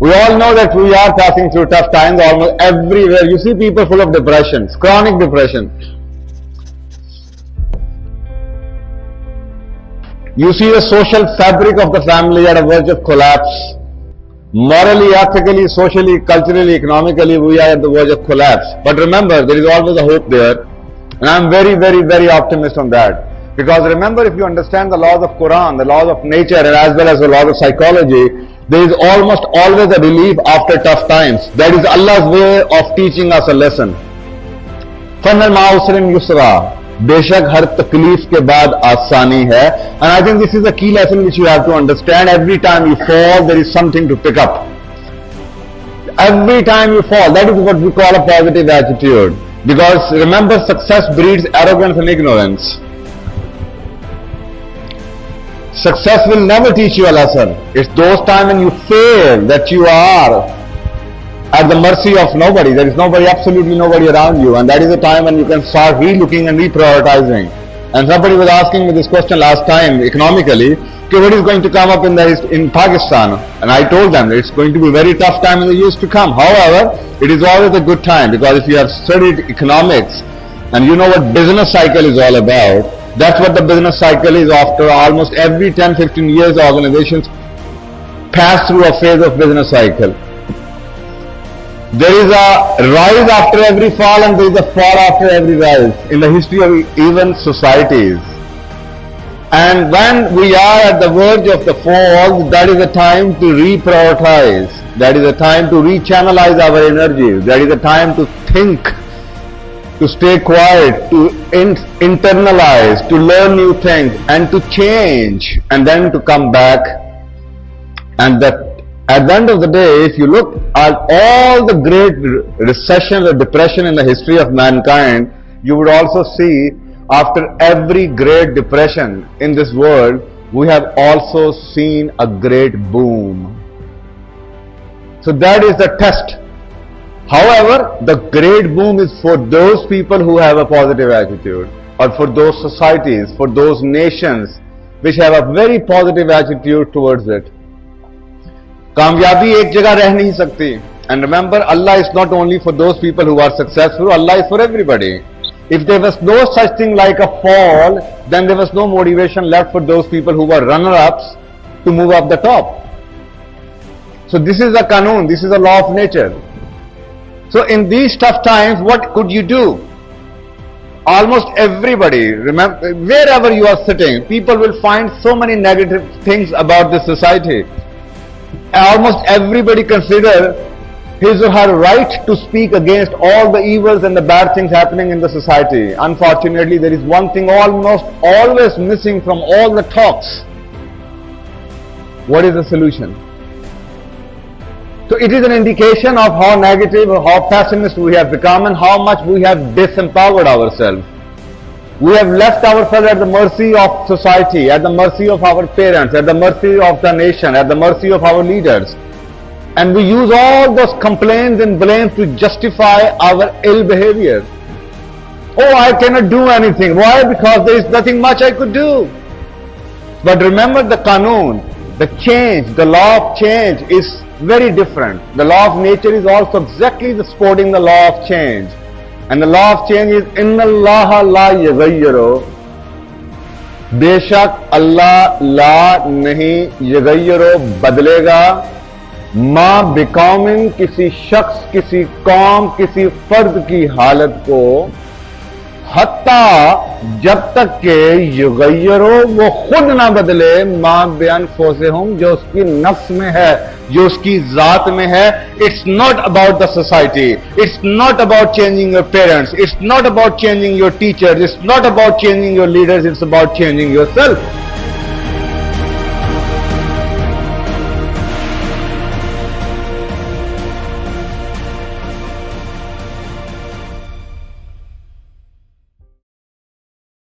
We all know that we are passing through tough times almost everywhere. You see people full of depressions, chronic depression. You see the social fabric of the family at a verge of collapse. Morally, ethically, socially, culturally, economically, we are at the verge of collapse. But remember, there is always a hope there. And I am very, very, very optimistic on that. Because remember, if you understand the laws of Quran, the laws of nature, and as well as the laws of psychology, there is almost always a relief after tough times. That is Allah's way of teaching us a lesson. فَنَّ الْمَعُسْرٍ يُسْرًا बेशक हर तकलीफ के बाद आसानी है. And I think this is a key lesson which you have to understand. Every time you fall, there is something to pick up. Every time you fall, that is what we call a positive attitude. Because remember, success breeds arrogance and ignorance. Success will never teach you a lesson. It's those times when you fail that you are at the mercy of nobody. There is nobody, absolutely nobody around you. And that is the time when you can start re-looking and reprioritizing. And somebody was asking me this question last time, economically, okay, what is going to come up in Pakistan? And I told them it's going to be a very tough time in the years to come. However, it is always a good time, because if you have studied economics and you know what business cycle is all about, that's what the business cycle is. After almost every 10-15 years, organizations pass through a phase of business cycle. There is a rise after every fall, and there is a fall after every rise in the history of even societies. And when we are at the verge of the fall, that is a time to reprioritize. That is a time to rechannelize our energies. That is a time to think, to stay quiet, to internalize, to learn new things, and to change, and then to come back. And that at the end of the day, if you look at all the great recessions or depression in the history of mankind, you would also see after every great depression in this world, we have also seen a great boom. So that is the test. However, the great boom is for those people who have a positive attitude, or for those societies, for those nations which have a very positive attitude towards it. कामयाबी एक जगह रह नहीं सकती. And remember, Allah is not only for those people who are successful, Allah is for everybody. If there was no such thing like a fall, then there was no motivation left for those people who were runner-ups to move up the top. So this is a qanun, this is a law of nature. So in these tough times, what could you do? Almost everybody, remember, wherever you are sitting, people will find so many negative things about this society. Almost everybody consider his or her right to speak against all the evils and the bad things happening in the society. Unfortunately, there is one thing almost always missing from all the talks. What is the solution? So it is an indication of how negative or how pessimist we have become and how much we have disempowered ourselves. We have left ourselves at the mercy of society, at the mercy of our parents, at the mercy of the nation, at the mercy of our leaders. And we use all those complaints and blames to justify our ill behavior. Oh, I cannot do anything. Why? Because there is nothing much I could do. But remember the qanun, the change, the law of change is very different. The law of nature is also exactly sporting the law of change. And the law of change is Inna Allah la yaghayyiro. बेशक अल्लाह ला नहीं यगैरो बदलेगा माँ बिकौमिन किसी शख्स, किसी कौम, किसी फर्द की हालत को, हत्ता जब तक के युगैरो वो खुद ना बदले माँ बयान फोसेहुम, जो उसकी नफ्स में है, जो उसकी जात में है. It's not about the society, it's not about changing your parents, it's not about changing your teachers, it's not about changing your leaders, it's about changing yourself.